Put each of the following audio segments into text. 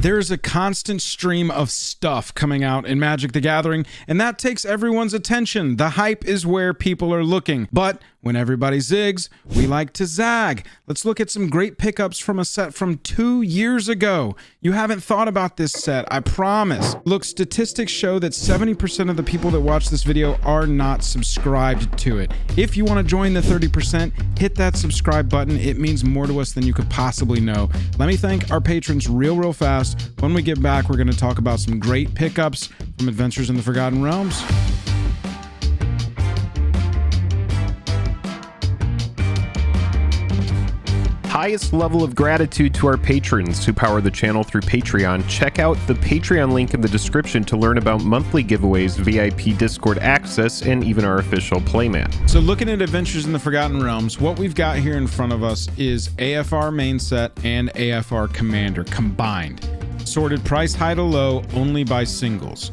There's a constant stream of stuff coming out in Magic the Gathering, and that takes everyone's attention. The hype is where people are looking. But when everybody zigs, we like to zag. Let's look at some great pickups from a set from 2 years ago. You haven't thought about this set, I promise. Look, statistics show that 70% of the people that watch this video are not subscribed to it. If you want to join the 30%, hit that subscribe button. It means more to us than you could possibly know. Let me thank our patrons real fast. When we get back, we're going to talk about some great pickups from Adventures in the Forgotten Realms. Highest level of gratitude to our patrons who power the channel through Patreon. Check out the Patreon link in the description to learn about monthly giveaways, VIP Discord access, and even our official playmat. So looking at Adventures in the Forgotten Realms, what we've got here in front of us is AFR main set and AFR Commander combined. Sorted price high to low only by singles.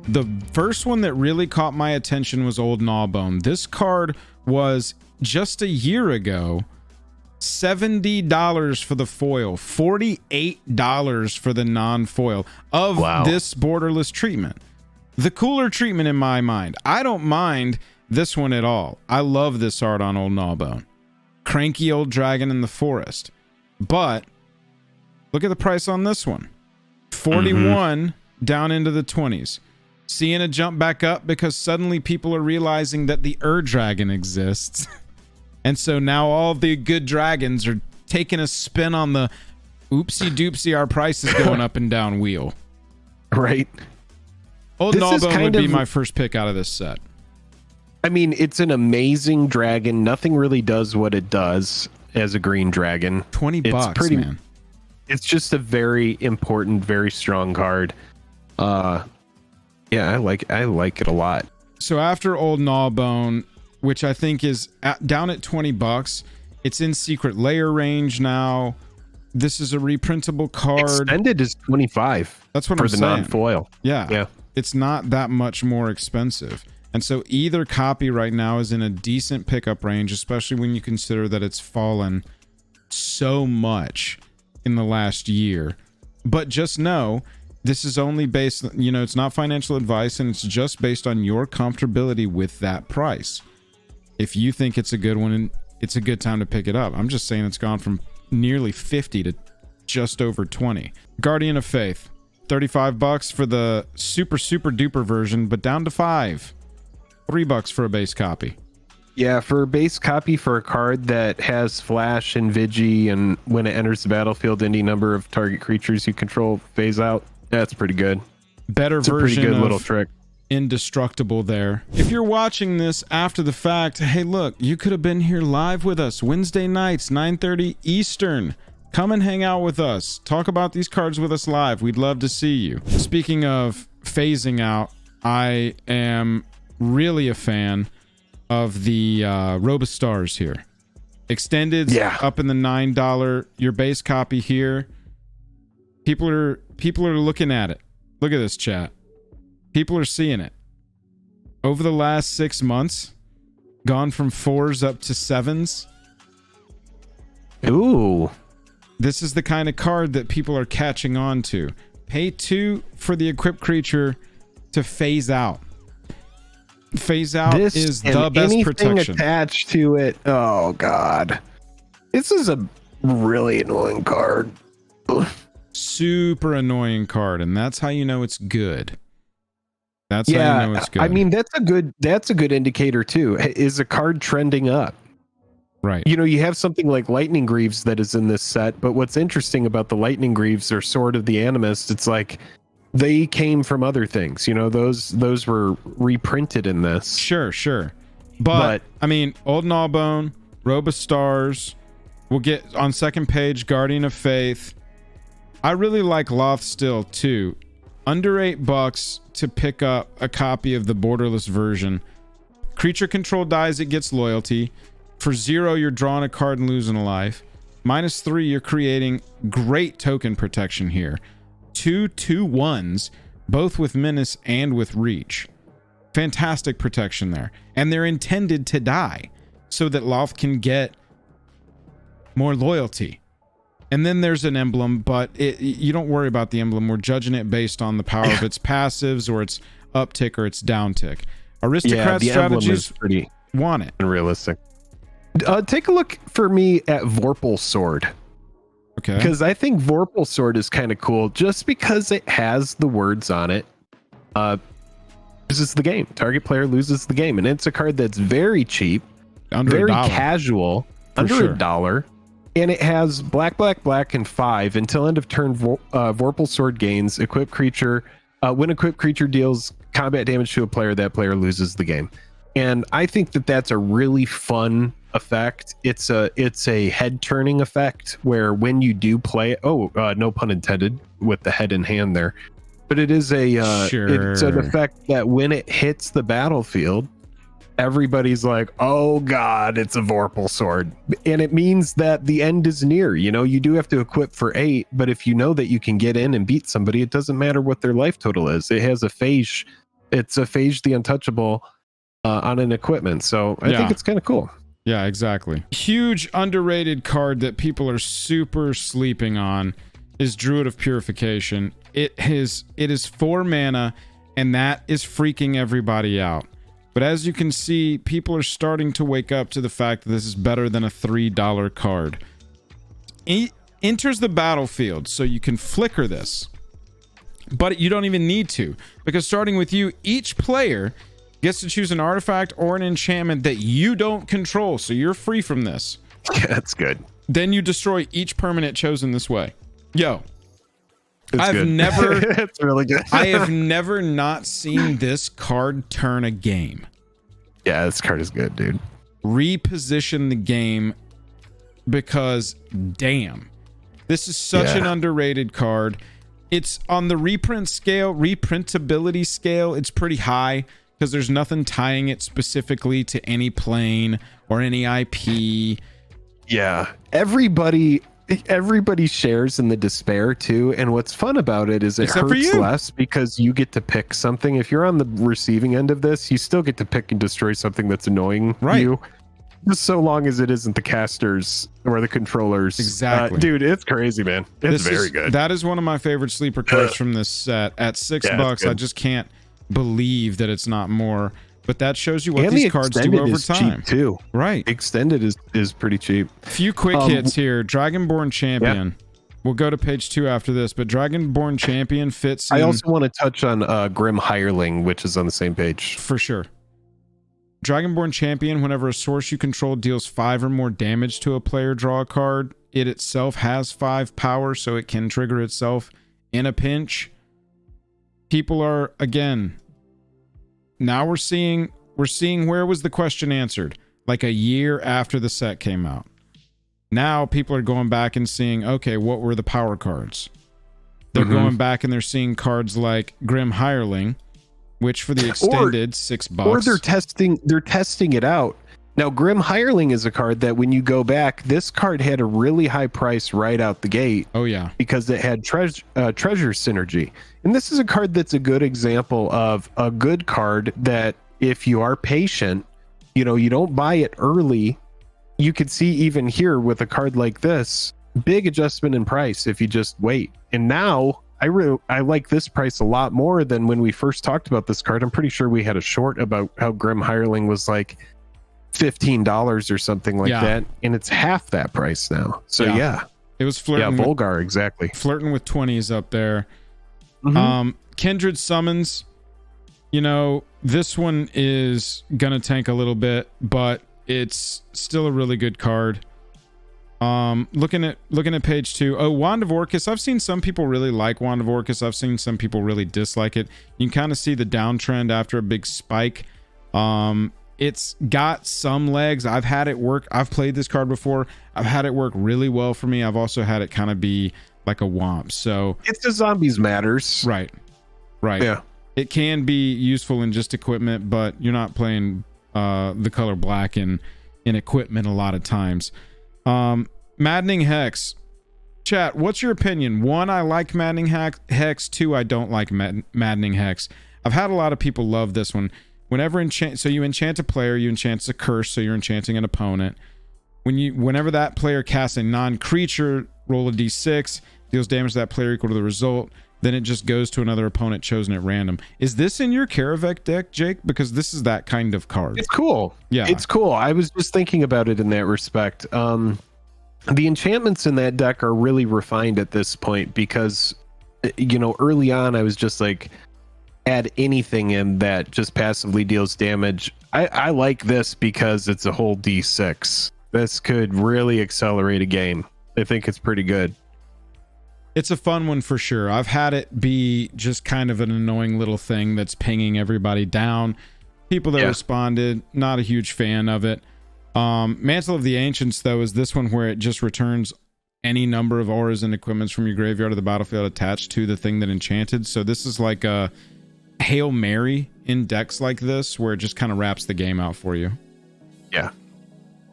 The first one that really caught my attention was Old Gnawbone. This card was just a year ago $70 for the foil, $48 for the non-foil of this borderless treatment. The cooler treatment in my mind. I don't mind this one at all. I love this art on Old Gnawbone. Cranky old dragon in the forest. But look at the price on this one. 41 down into the 20s. Seeing a jump back up because suddenly people are realizing that the Dragon exists. And so now all the good dragons are taking a spin on the oopsie doopsie, our price is going up and down wheel. Right. Old Gnawbone would be my first pick out of this set. I mean, it's an amazing dragon. Nothing really does what it does as a green dragon. $20, man. It's just a very important, very strong card. Yeah, I like it a lot. So after Old Gnawbone, which I think is down at $20, it's in secret layer range now. This is a reprintable card. Extended is 25. That's what for I'm the saying. non-foil. Yeah, it's not that much more expensive. And so either copy right now is in a decent pickup range, especially when you consider that it's fallen so much in the last year. But just know, this is only based, it's not financial advice, and it's just based on your comfortability with that price. If you think it's a good one, it's a good time to pick it up. I'm just saying it's gone from nearly 50 to just over 20. Guardian of Faith, $35 for the super duper version, but down to $5. $3 for a base copy. Yeah, for a base copy for a card that has flash and Vigi, and when it enters the battlefield, any number of target creatures you control phase out. That's pretty good. Better version. It's a pretty good little trick. Indestructible there. If you're watching this after the fact, hey, look, you could have been here live with us Wednesday nights, 9:30 Eastern. Come and hang out with us. Talk about these cards with us live. We'd love to see you. Speaking of phasing out, I am really a fan of the Robostars here. Extended up in the $9. Your base copy here. People are looking at it. Look at this, chat. People are seeing it. Over the last 6 months, gone from 4s up to 7s. Ooh. This is the kind of card that people are catching on to. Pay 2 for the equipped creature to phase out. Phase out is the best protection. Attached to it. Oh, God. This is a really annoying card. Super annoying card, and that's how you know it's good. That's how you know it's good. I mean, that's a good indicator too. Is a card trending up? Right. You have something like Lightning Greaves that is in this set, but what's interesting about the Lightning Greaves or Sword of the Animist, it's like they came from other things. Those were reprinted in this. Sure. But I mean, Old Gnawbone, Robostars, we'll get on second page, Guardian of Faith. I really like Loth still too. Under $8 to pick up a copy of the borderless version. Creature control dies, it gets loyalty. For 0, you're drawing a card and losing a life. -3, you're creating great token protection here. 2/2/1s, both with menace and with reach. Fantastic protection there. And they're intended to die so that Loth can get more loyalty. And then there's an emblem, but you don't worry about the emblem. We're judging it based on the power of its passives or its uptick or its downtick. Aristocrat strategies pretty want it. Unrealistic. Take a look for me at Vorpal Sword. Okay. Because I think Vorpal Sword is kind of cool just because it has the words on it. Loses the game. Target player loses the game. And it's a card that's very cheap, very casual, under $1. And it has black, and 5 until end of turn. Vorpal Sword gains equipped creature. When equipped creature deals combat damage to a player, that player loses the game. And I think that that's a really fun effect. It's a head turning effect where when you do play, no pun intended with the head in hand there, but it is it's an effect that when it hits the battlefield, everybody's like, oh god, it's a Vorpal Sword. And it means that the end is near. You do have to equip for 8, but if you know that you can get in and beat somebody, it doesn't matter what their life total is. It has a phage. It's a phage the Untouchable on an equipment. So I think it's kind of cool. Yeah, exactly. Huge underrated card that people are super sleeping on is Druid of Purification. It is 4 mana, and that is freaking everybody out. But as you can see, people are starting to wake up to the fact that this is better than a $3 card. It enters the battlefield, so you can flicker this. But you don't even need to, because starting with you, each player gets to choose an artifact or an enchantment that you don't control, so you're free from this. Yeah, that's good. Then you destroy each permanent chosen this way. Yo, I've never it's really good. I have never not seen this card turn a game. Yeah, this card is good, dude. Reposition the game, because damn, this is such an underrated card. It's on the reprintability scale, it's pretty high, because there's nothing tying it specifically to any plane or any IP. Yeah, everybody shares in the despair too, and what's fun about it is it hurts less because you get to pick something. If you're on the receiving end of this, you still get to pick and destroy something that's annoying you, just so long as it isn't the casters or the controllers. Exactly. Dude, it's crazy, man. It's very good. That is one of my favorite sleeper cards from this set. At $6, I just can't believe that it's not more. But that shows you what these cards do over time. Cheap too. Right. Extended is pretty cheap. Few quick hits here. Dragonborn Champion. Yeah. We'll go to page 2 after this, but Dragonborn Champion fits in. I also want to touch on Grim Hireling, which is on the same page. For sure. Dragonborn Champion, whenever a source you control deals 5 or more damage to a player, draw a card. It itself has 5 power, so it can trigger itself in a pinch. People are, again, now we're seeing where was the question answered, like a year after the set came out. Now people are going back and seeing, okay, what were the power cards? They're going back and they're seeing cards like Grim Hireling, which for the extended $6. Or they're testing it out. Now, Grim Hireling is a card that when you go back, this card had a really high price right out the gate. Oh yeah, because it had treasure synergy. And this is a card that's a good example of a good card that if you are patient, you don't buy it early. You could see even here with a card like this, big adjustment in price if you just wait. And now I like this price a lot more than when we first talked about this card. I'm pretty sure we had a short about how Grim Hireling was like $15 or something like that, and it's half that price now. So it was flirting. Yeah, Volgar, exactly. Flirting with 20s up there. Kindred Summons, this one is gonna tank a little bit, but it's still a really good card. Looking at page 2. Oh, Wand of Orcus. I've seen some people really like Wand of Orcus. I've seen some people really dislike it. You can kind of see the downtrend after a big spike. It's got some legs. I've had it work. I've played this card before. I've had it work really well for me. I've also had it kind of be like a womp. So it's the zombies matters. Right. Yeah. It can be useful in just equipment, but you're not playing the color black in equipment a lot of times. Maddening Hex. Chat, what's your opinion? 1, I like Maddening Hex. 2, I don't like Maddening Hex. I've had a lot of people love this one. Whenever you enchant a player, you enchant a curse, so you're enchanting an opponent. Whenever that player casts a non-creature roll a d6, deals damage to that player equal to the result. Then it just goes to another opponent chosen at random. Is this in your Karavec deck, Jake? Because this is that kind of card. It's cool. Yeah, it's cool. I was just thinking about it in that respect. The enchantments in that deck are really refined at this point because, early on I was just like, add anything in that just passively deals damage. I like this because it's a whole d6. This could really accelerate a game. I think it's pretty good. It's a fun one for sure. I've had it be just kind of an annoying little thing that's pinging everybody down. People that responded, not a huge fan of it. Mantle of the Ancients, though, is this one where it just returns any number of auras and equipments from your graveyard to the battlefield attached to the thing that enchanted. So this is like a Hail Mary in decks like this, where it just kind of wraps the game out for you. Yeah.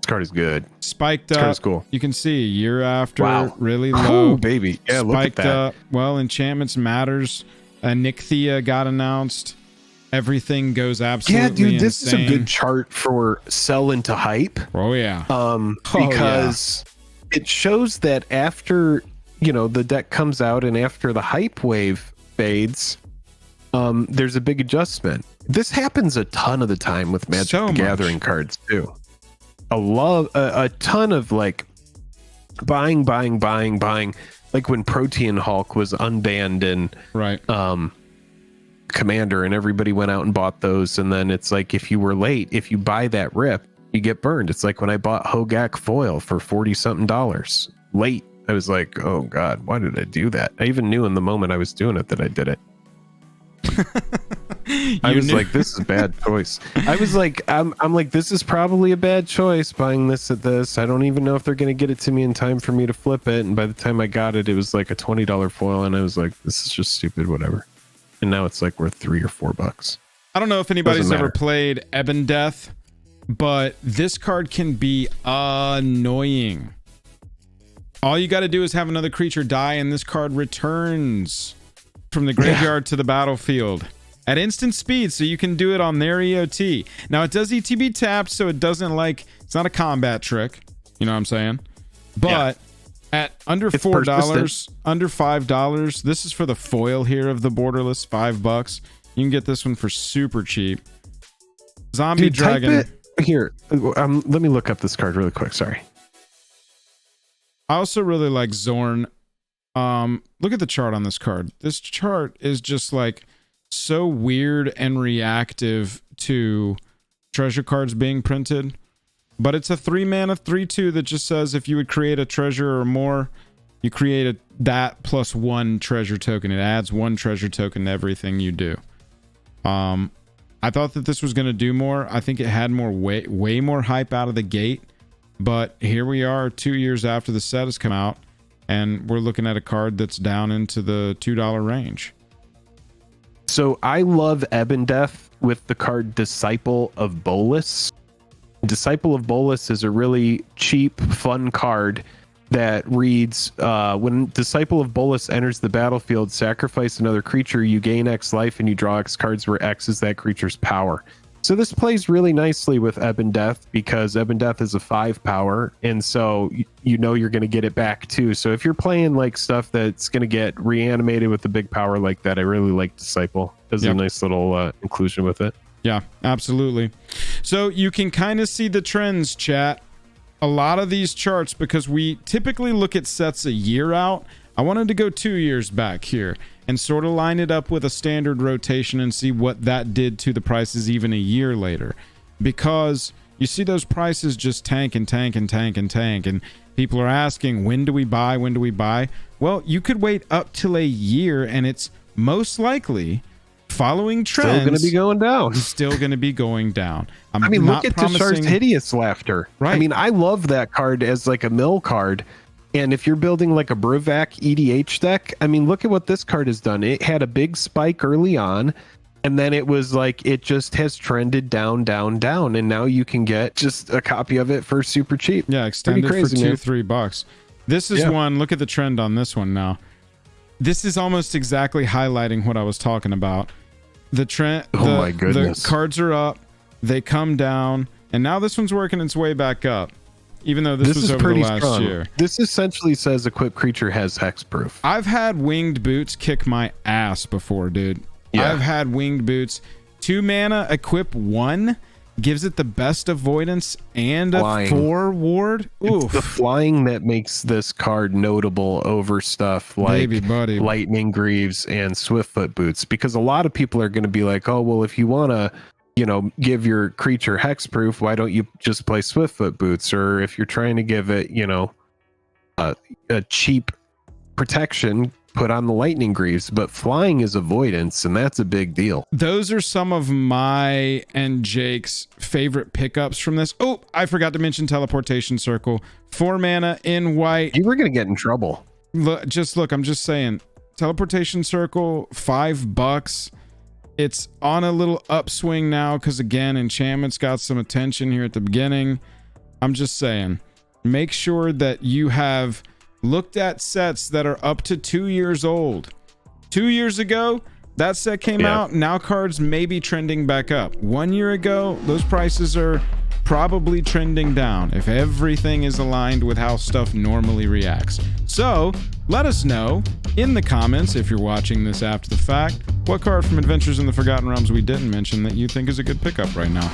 Card is good. Spiked up. Is cool. You can see year after, really low. Ooh, baby. Yeah, spiked look at that. Up. Well, enchantments matters. Nixthea got announced. Everything goes absolutely dude, this insane. is a good chart for sell into hype. Oh yeah. Because it shows that after the deck comes out and after the hype wave fades, there's a big adjustment. This happens a ton of the time with Magic the Gathering cards too. A ton of like buying, like when Protean Hulk was unbanned in Commander, and everybody went out and bought those, and then it's like, if you were late, if you buy that rip, you get burned. It's like when I bought Hogak foil for $40-something late. I was like, oh god, why did I do that? I even knew in the moment I was doing it that I did it. I was like, this is a bad choice. I was like, I'm like, this is probably a bad choice buying this at this. I don't even know if they're going to get it to me in time for me to flip it. And by the time I got it, it was like a $20 foil. And I was like, this is just stupid, whatever. And now it's like worth $3 or $4. I don't know if anybody's ever played Ebon Death, but this card can be annoying. All you got to do is have another creature die, and this card returns from the graveyard to the battlefield at instant speed, so you can do it on their EOT. Now it does ETB tapped, so it doesn't it's not a combat trick, you know what I'm saying? But at under $4, under $5, this is for the foil here of the borderless, $5. You can get this one for super cheap. Zombie Dragon. Here, let me look up this card really quick. Sorry. I also really like Zorn. Look at the chart on this card. This chart is just like so weird and reactive to treasure cards being printed. But it's a 3-mana 3/2 that just says if you would create a treasure or more, you create that plus 1 treasure token. It adds 1 treasure token to everything you do. I thought that this was going to do more. I think it had way more hype out of the gate. But here we are 2 years after the set has come out, and we're looking at a card that's down into the $2 range. So I love Ebon Death with the card Disciple of Bolas. Disciple of Bolas is a really cheap, fun card that reads, when Disciple of Bolas enters the battlefield, sacrifice another creature, you gain X life, and you draw X cards where X is that creature's power. So this plays really nicely with Ebon Death because Ebon Death is a 5 power, and so you're going to get it back too. So if you're playing like stuff that's going to get reanimated with a big power like that, I really like Disciple. There's a nice little inclusion with it. Yeah, absolutely. So you can kind of see the trends, chat. A lot of these charts, because we typically look at sets a year out, I wanted to go 2 years back here and sort of line it up with a standard rotation and see what that did to the prices even a year later. Because you see those prices just tank and tank and tank and tank, and people are asking, when do we buy? When do we buy? Well, you could wait up till a year, and it's most likely, following trends, still going to be going down. Still going to be going down. I mean, look at Tishar's Hideous Laughter. Right. I mean, I love that card as like a mill card. And if you're building like a Bruvac EDH deck, I mean, look at what this card has done. It had a big spike early on, and then it was like, it just has trended down, down, down. And now you can get just a copy of it for super cheap. Yeah, extended crazy, for $2-3. This is one, look at the trend on this one now. This is almost exactly highlighting what I was talking about. The trend, my goodness. The cards are up, they come down, and now this one's working its way back up. even though this was is over pretty the last strong. year. This essentially says equipped creature has hexproof. I've had winged boots kick my ass before, dude. Yeah. I've had winged boots. 2 mana, equip 1, gives it the best avoidance and Flying. a 4 ward. Oof. It's the flying that makes this card notable over stuff like Baby buddy. Lightning Greaves and Swiftfoot Boots, because a lot of people are going to be like, oh, well, if you want to, give your creature hexproof, why don't you just play Swiftfoot Boots? Or if you're trying to give it, a cheap protection, put on the Lightning Greaves. But flying is avoidance, and that's a big deal. Those are some of my and Jake's favorite pickups from this. Oh, I forgot to mention Teleportation Circle. 4 mana in white. You were going to get in trouble. Look, I'm just saying. Teleportation Circle, $5. It's on a little upswing now because, again, enchantments got some attention here at the beginning. I'm just saying, make sure that you have looked at sets that are up to 2 years old. 2 years ago, that set came out. Now cards may be trending back up. 1 year ago, those prices are probably trending down if everything is aligned with how stuff normally reacts. So let us know in the comments, if you're watching this after the fact, what card from Adventures in the Forgotten Realms we didn't mention that you think is a good pickup right now.